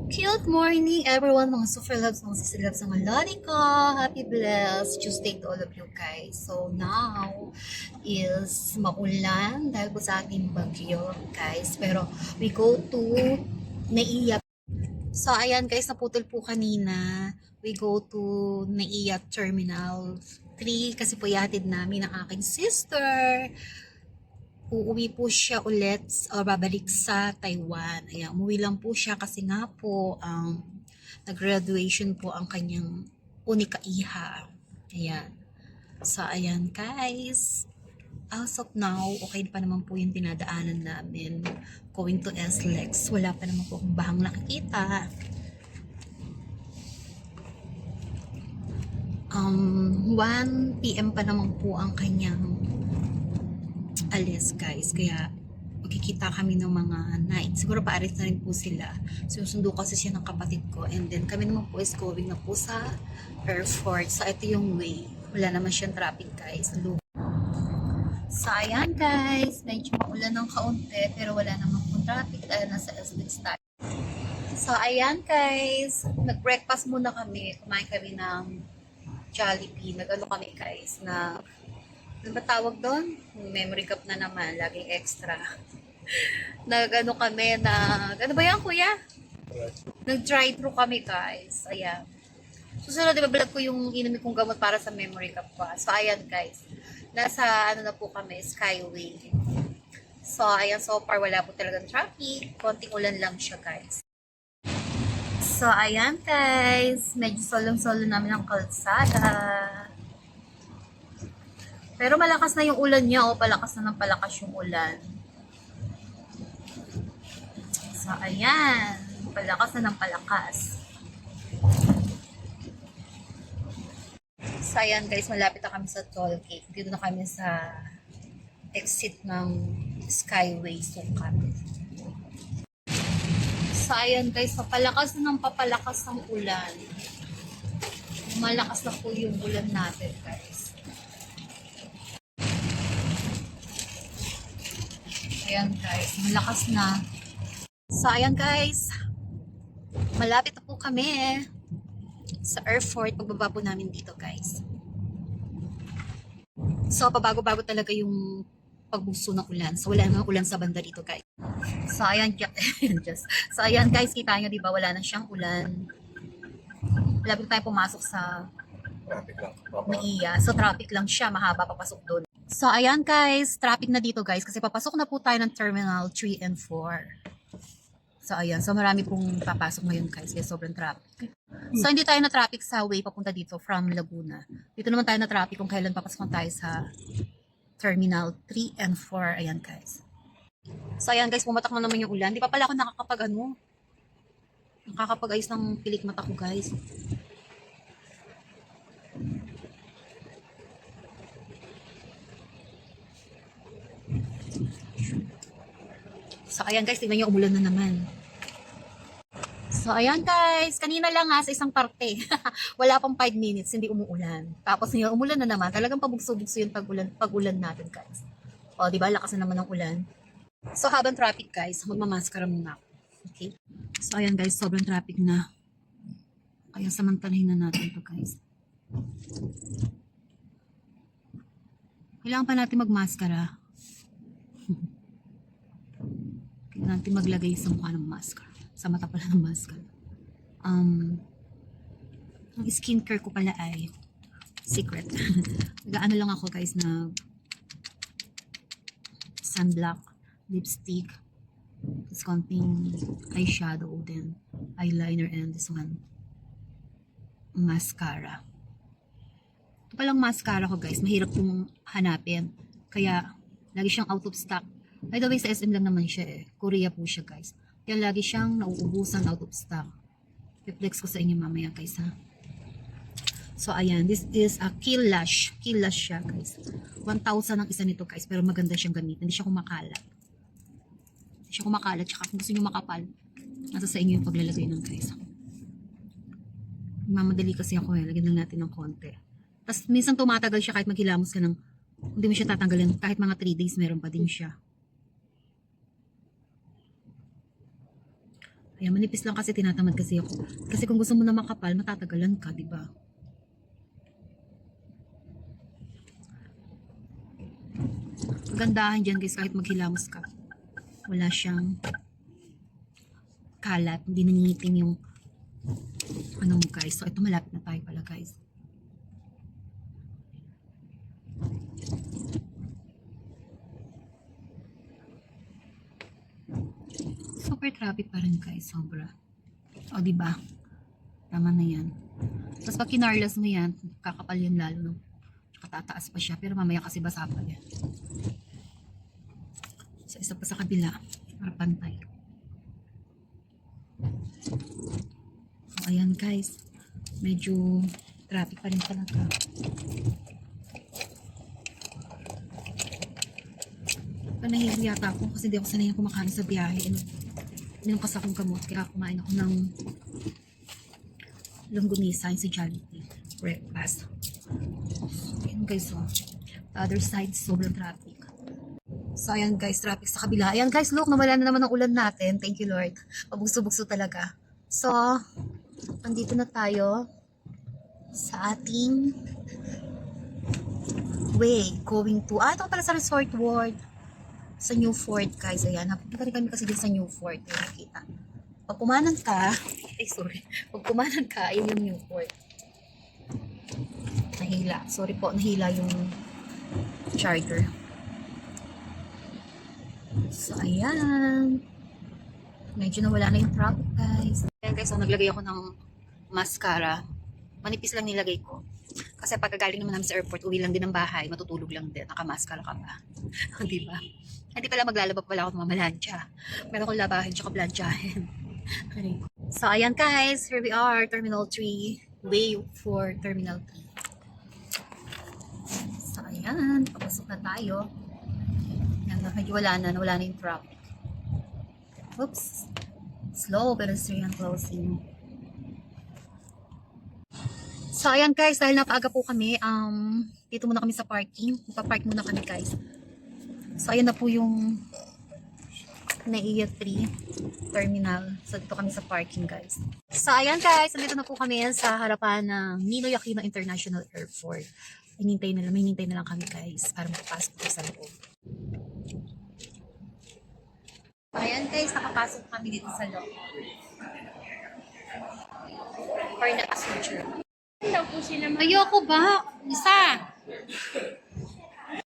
Good morning everyone, mga super loves, mga sister loves, mga lani ko. Happy blessed Tuesday to all of you guys. So now is maulan dahil po sa ating bagyo guys. Pero we go to Naiya. So ayan guys, naputol po kanina. We go to Naiya Terminal 3 kasi po yatid namin ang aking sister. Uuwi po siya ulit o babalik sa Taiwan. Ayan, umuwi lang po siya kasi nga po nag-graduation po ang kanyang unika iha. Ayan. So, ayan guys. As of now, okay pa naman po yung dinadaanan namin. Going to SLEX. Wala pa naman po akong bahang nakikita. 1 PM pa naman po ang kanyang alis guys, kaya magkikita kami ng mga night. Siguro paalis na rin po sila. Sinusundo kasi siya ng kapatid ko, and then kami naman po is going na po sa airport. So ito yung way, wala naman siyang traffic guys. So ayan guys, medyo maulan ng kaunti pero wala naman po traffic dahil nasa SLEX tayo. So ayan guys, nag-breakfast muna kami, kumain kami ng Jollibee. Nag-ano kami guys, na ano ba tawag doon? Memory cup na naman, laging extra. Nag-ano kami na, ano ba yan kuya? Nag-drive-thru kami guys. Ayan. Susunod, diba balat ko yung inumin kong gamot para sa memory cup ko. So ayan guys. Nasa ano na po kami, Skyway. So ayan, so far wala po talagang traffic. Konting ulan lang siya guys. So ayan guys. Medyo solong-solo namin ang kalsada. Pero malakas na yung ulan niya, o palakas na ng palakas yung ulan. So, ayan. Palakas na ng palakas. So, ayan guys, malapit na kami sa toll gate. Dito na kami sa exit ng Skyway Sukat. So, ayan guys, papalakas na ng papalakas ang ulan. Malakas na po yung ulan natin guys. Ayan guys, malakas na. So ayan guys, malapit na po kami sa airport. Pagbaba po namin dito guys. So pabago-bago talaga yung pagbuso ng ulan. So wala namang ulan sa banda dito guys. So ayan, so ayan guys, kita nyo diba, wala na siyang ulan. Malapit tayo pumasok sa Naiya. So traffic lang siya, mahaba papasok doon. So, ayan guys, traffic na dito guys kasi papasok na po tayo ng Terminal 3 and 4. So, ayan. So, marami pong papasok ngayon guys kaya sobrang traffic. So, hindi tayo na traffic sa way papunta dito from Laguna. Dito naman tayo na traffic kung kailan papasok tayo sa Terminal 3 and 4. Ayan guys. So, ayan guys, pumatak na naman yung ulan. Di pa pala ako nakakapag-ayos ng pilik mata ko guys. So, ayan guys, tingnan nyo, umulan na naman. So, ayan guys, kanina lang sa isang parte. Wala pang 5 minutes, hindi umuulan. Tapos ngayon, umulan na naman. Talagang pabugso-bugso yung pag-ulan natin guys. O, diba, lakas na naman ng ulan. So, habang traffic guys, magmamaskara muna ako. Okay? So, ayan guys, sobrang traffic na. Kaya samantalahin na natin to guys. Kailangan pa natin magmaskara. Kailangan natin maglagay sa mukha ng maskara. Sa mata pala ng maskara. Ang skincare ko pala ay secret. Nag-ano lang ako guys na sunblock, lipstick, this konting eyeshadow, then eyeliner, and this one mascara. Ito palang mascara ko guys, mahirap pong hanapin. Kaya lagi siyang out of stock. By the way, sa SM lang naman siya eh. Korea po siya guys. Kaya lagi siyang nauubusan, out of stock. I-flex ko sa inyo mamaya guys ha. So ayan, this is a Kill Lash. Kill Lash siya guys. 1,000 ang isa nito guys, pero maganda siyang gamitin. Hindi siya kumakalat. Hindi siya kumakalat. Tsaka kung gusto nyo makapal, nasa sa inyo yung paglalagay ng guys. Mamadali kasi ako eh. Lagyan lang natin ng konti. Tapos minsan tumatagal siya kahit maghilamos ka ng, hindi mo siya tatanggalin. Kahit mga 3 days meron pa din siya. Ayan, manipis lang kasi tinatamad kasi ako. Kasi kung gusto mo na makapal, matatagalan ka, di ba? Kagandahan dyan guys, kahit maghilamos ka. Wala siyang kalat, hindi nangingitim yung ano mo guys. So ito malapit na tayo pala guys. Super traffic pa rin guys, sobra. O di ba? Tama na yan. Tapos pag kinarlas mo yan, kakapal yun lalo, no? Tsaka tataas pa siya, pero mamaya kasi basa pa yan. So isa pa sa kabila, para pantay. So ayan guys, medyo traffic pa rin talaga. Nahihilo yata ako kasi di ako sanay na kumakain sa biyahe. Minum kasi akong gamot kaya kumain ako ng longganisa sa Jollibee breakfast. Ayan guys, so the other side sobrang traffic. So ayan guys, traffic sa kabila. Ayan guys, look, nawala na naman ang ulan natin. Thank you Lord. Pabugso-bugso talaga. So, andito na tayo sa ating way going to, ito pala sa Resort World sa New Fort guys. Ayan, napunta rin kami kasi din sa New Fort. Nakikita. Pag kumanan ka, pag kumanan ka, ayun yung New Fort. Nahila. Sorry po, nahila yung charger. So, ayan. Medyo nawala na yung traffic guys. Ayan guys, so naglagay ako ng mascara. Manipis lang nilagay ko. Kasi pagkagaling naman namin sa airport, uwi lang din ng bahay, matutulog lang din, nakamaskara ka pa. Di ba? Hindi pala maglalaba pala ako ng mamalansya. Meron akong labahin tsaka blansyahin. So, ayan guys, here we are, Terminal 3, way for Terminal 3. So, ayan, papasok na tayo. Ayan, medyo nawala na yung traffic. Oops. Slow pedestrian closing. So, ayan guys, dahil napaaga po kami, dito muna kami sa parking. Magpa-park muna kami guys. So, ayan na po yung NAIA 3 terminal. So, dito kami sa parking guys. So, ayan guys, nandito na po kami sa harapan ng Ninoy Aquino International Airport. May hinintay na lang kami guys para makapasok po sa loob. Ayan guys, nakapasok kami dito sa loob. For the passenger. Ayoko ba? Isa.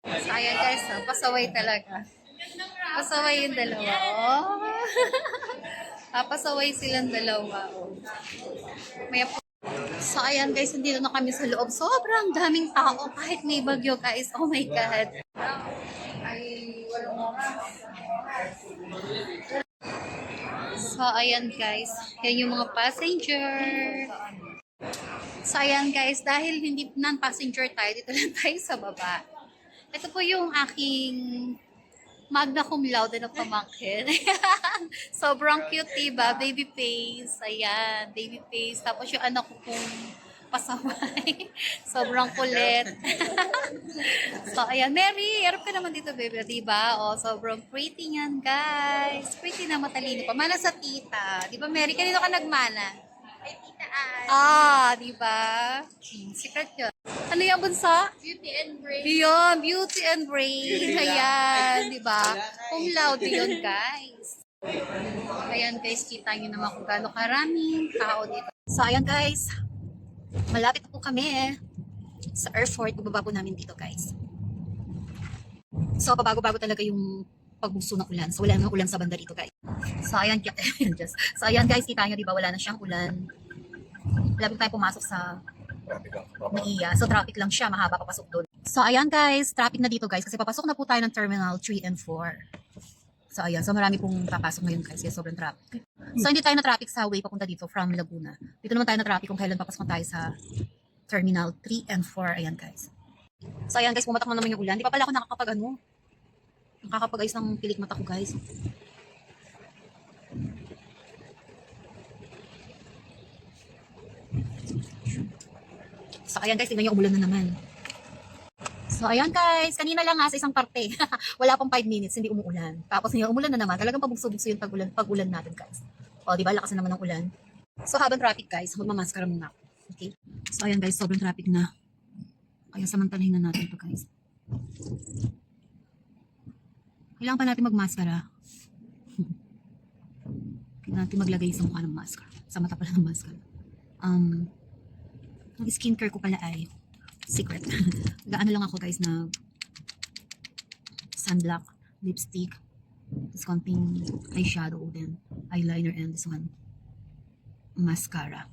So, ayan guys, pasaway talaga. Pasaway yung dalawa. Oh. Pasaway silang dalawa. Oh. So, ayan guys, nandito na kami sa loob. Sobrang daming tao kahit may bagyo guys. Oh my God. So, ayan guys. Yan yung mga passenger. So, ayan guys. Dahil hindi non-passenger tayo, dito lang tayo sa baba. Ito po yung aking magna cum laude na pamangkin. Sobrang cute, diba? Baby face. Ayan, baby face. Tapos yung anak ko pong pasaway. Sobrang kulit. So, ayan. Mary, harap ka naman dito, baby. Diba? O, sobrang pretty yan, guys. Pretty na matalino pa. Mana sa tita. Diba, Mary? Kanino ka nagmana? Ay, tita Ay. Diba? Secret yun. Ano yung bunso? Beauty and Brain. Yun, Beauty and Brain. Ayan, diba? Cum laude yun, guys. Ayan, guys. Kita nyo naman kung gaano karaming tao dito. So, ayan, guys. Malapit na po kami sa airport. Bubaba po namin dito, guys. So, pabago-bago talaga yung pagbuso ng ulan. So, wala nang ulan sa banda dito, guys. So, ayan, so, ayan guys, kita nyo, diba? Wala na siyang ulan. Malapit tayo pumasok sa NAIA. So, traffic lang siya. Mahaba papasok doon. So, ayan guys, traffic na dito, guys. Kasi papasok na po tayo ng Terminal 3 and 4. So, ayan. So, marami pong papasok ngayon, guys. Kaya sobrang traffic. So, hindi tayo na traffic sa way papunta dito from Laguna. Dito naman tayo na traffic kung kailan papasok tayo sa Terminal 3 and 4. Ayan, guys. So, ayan guys, pumatak na naman yung ulan. Di pa pala ako nakakapag-ayos ng pilik mata ko, guys. So, ayan guys, tingnan nyo, umulan na naman. So, ayan guys, kanina lang sa isang parte. Wala pang 5 minutes, hindi umuulan. Tapos ngayon, umulan na naman. Talagang pabugso-bugso yung pag-ulan natin, guys. O, di ba? Lakas na naman ng ulan. So, habang traffic guys, magmamaskara muna ako. Okay? So, ayan guys, sobrang traffic na. Kaya samantalahin na natin to guys. Kailangan pa natin magmaskara. Kailangan natin maglagay sa mukha ng maskara. Sa mata pala ng maskara. Ang skincare ko pala ay secret. Gaano lang ako guys na sunblock, lipstick, this konting eyeshadow, then eyeliner, and this one, mascara.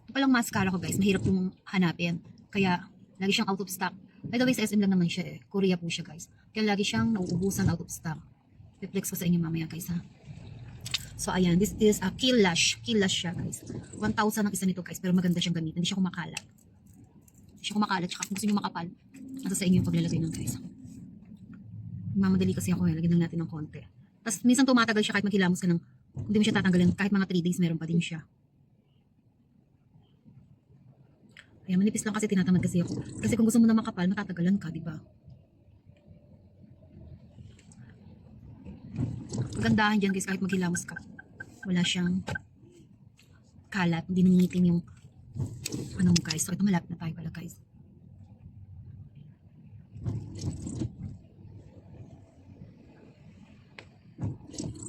Ito palang mascara ko guys, mahirap yung hanapin. Kaya, lagi siyang out of stock. By the way, sa SM lang naman siya eh. Korea po siya guys. Kaya lagi siyang nauubusan out of stock. Reflex ko sa inyo mamaya guys ha. So ayan, this is a Kill Lash. Kill Lash siya guys. 1,000 ang isa nito guys, pero maganda siyang gamitin. Hindi siya kumakalat. Hindi siya kumakalat. Tsaka kung gusto nyo makapal, nasa sa inyo yung paglalagay ng guys. Mamadali kasi ako eh. Lagyan lang natin ng konti. Tapos minsan tumatagal siya kahit maghilamos ka ng, hindi mo siya tatanggalin. Kahit mga 3 days meron pa din siya. Ayan, manipis lang kasi tinatamad kasi ako. Kasi kung gusto mo na makapal, matatagalan ka, di ba? Magandahan dyan guys, kahit maghilamos ka. Wala siyang kalat, hindi nangitim yung ano mo guys. So ito malapit na tayo pala guys.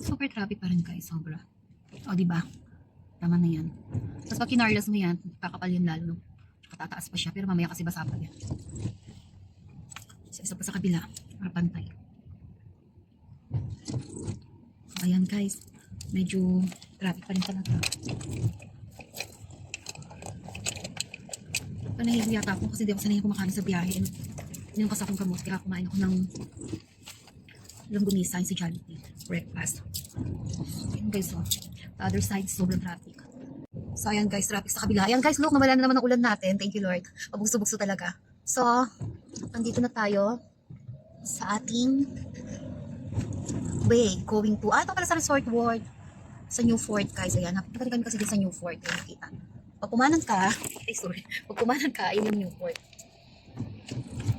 Super traffic pa rin guys, sobra. O diba? Tama na yan. Tapos pag kinarlas mo yan, kakapal yun lalo. No? Tataas pa siya, pero mamaya kasi basa pa yan. So isa pa sa kabila, para pantay. So ayan guys, medyo traffic pa rin talaga. Panahilig yata ako kasi di ako sanay kumakain sa biyahe. Yung kasi akong kamot, kaya kumain ako ng longganisa sa Jollibee breakfast. Ayan guys, so, the other side, sobrang traffic. So ayan guys, traffic sa kabila. Ayan guys, look, nawala na naman ang ulan natin. Thank you Lord. Pabugso-bugso talaga. So, nandito na tayo sa ating way going to, ito pala sa Resort World sa New Fort guys. Ayan, napagkali kami kasi din sa New Fort. Ayan, nakita. Pag pumanan ka, pag pumanan ka, ayun yung New Fort.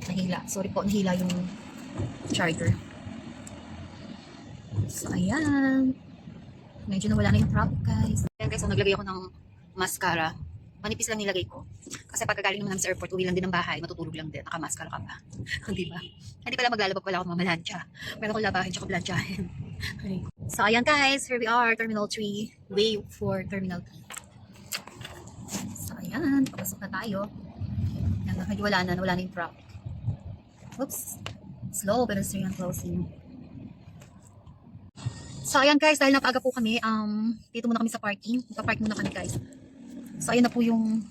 Nahila. Sorry po, nahila yung charger. So, ayan. Medyo nawala na yung traffic, guys. Ayan, guys, so, naglagay ako ng mascara. Manipis lang nilagay ko. Kasi pagkagaling naman namin sa airport, uwi lang din ng bahay, matutulog lang din. Naka-mascara ka pa. Di ba? Hindi pala maglalabag pala ako mamalansya. Meron akong labahin, tsaka blansyahin. So, ayan, guys. Here we are, Terminal 3. Way for Terminal 3. So, ayan. Papasok na tayo. Ayan, medyo wala na yung traffic. Oops. Slow pedestrian closing. So, ayan guys, dahil napaaga po kami, dito muna kami sa parking. Ipa-park muna kami guys. So, ayan na po yung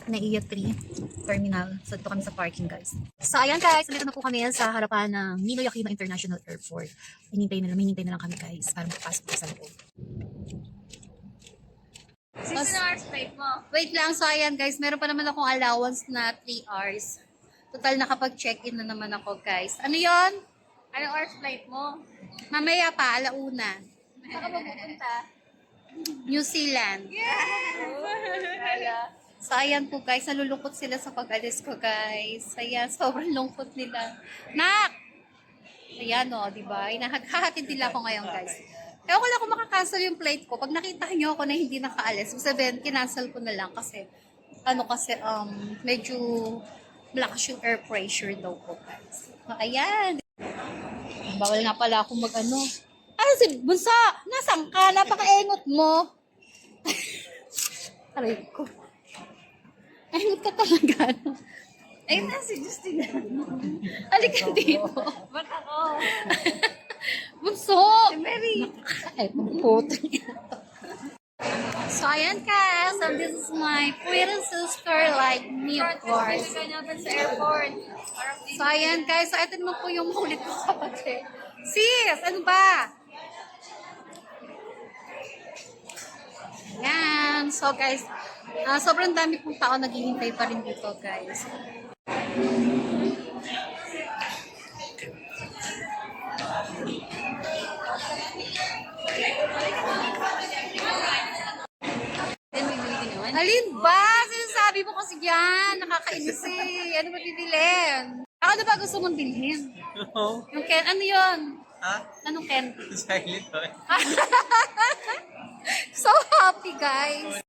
NAIA 3 terminal. So, dito kami sa parking guys. So, ayan guys, nandito na po kami sa harapan ng Ninoy Aquino International Airport. Hinintay na lang kami guys para makapasok po sa loob. 16 hours flight mo. Wait lang, so ayan guys, meron pa naman akong allowance na 3 hours. Total nakapag-check-in na naman ako guys. Ano yon? Anong hours flight mo? Mamaya pa, alauna. Saan ka ba pupunta? New Zealand. Kaya. So, ayan po guys, nalulungkot sila sa pag-alis ko guys. Ayan, sobrang lungkot nila. Nak! Ayan o, diba? Hahatid nila ako ngayon guys. Kaya wala ko makakancel yung flight ko. Pag nakita nyo ako na hindi nakaalis, sabihin, kinancel ko na lang kasi, medyo malakas yung air pressure daw po guys. So, ayan. Bawal nga pala akong mag-ano. Ano si Bunsa? Nasaan ka? Napaka-engot mo. Aray ko. Engot ka talaga. Ayun na si Justina. Halika dito. Ba't ako? Bunso! Si Mary. Ay, puto niya. So, ayan guys. So, this is my pretty sister like me, of course. Pinagay natin sa airport. So, ayan guys. So, ito naman po yung makulit ko kapatid. Sis! Ano ba? Ayan. So, guys. Sobrang dami pong tao naghihintay pa rin dito, guys. Alin ba? Sinasabi mo kasi yan. Nakakainis eh. Ano ba bibilin? Ako na ba gusto mong bilhin? Oo. Yung ano yun? Ha? Anong candy? Silent boy. So happy, guys.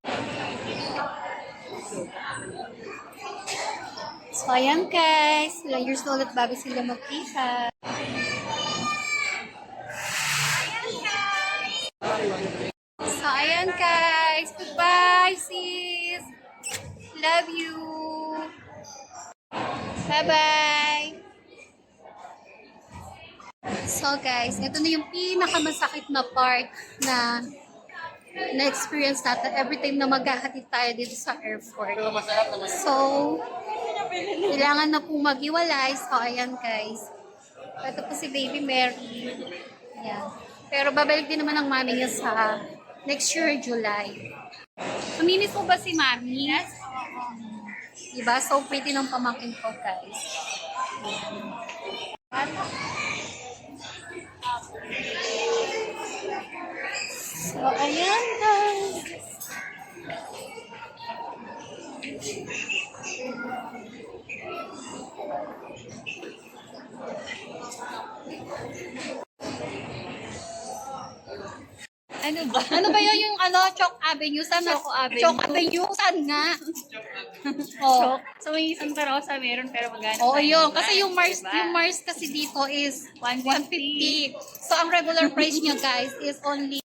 So, ayan, guys. Ilang years na ulit bago sila magkita. So, ayan, guys. Goodbye, sis. Love you. Bye-bye. So, guys, ito na yung pinakamasakit na part na na-experience natin every time na maghahatid tayo dito sa airport. So, kailangan na pong maghiwalay. So, ayan guys. Ito po si Baby Mary. Ayan. Pero babalik din naman ang mami niya sa next year, July. Namimiss mo ba si mami? Yes. Diba? So pretty ng pamangkin ko, guys. So, ayan guys. Ano ba? Ano ba yun yung Choc Avenue? Saan na? Choco Avenue. Choc Avenue? Saan nga? Oh. Choke. So, may isang karosa meron pero magkano? Oo, yun. Kasi Diba? yung Mars kasi dito is 150. 150. So, ang regular price niya, guys, is only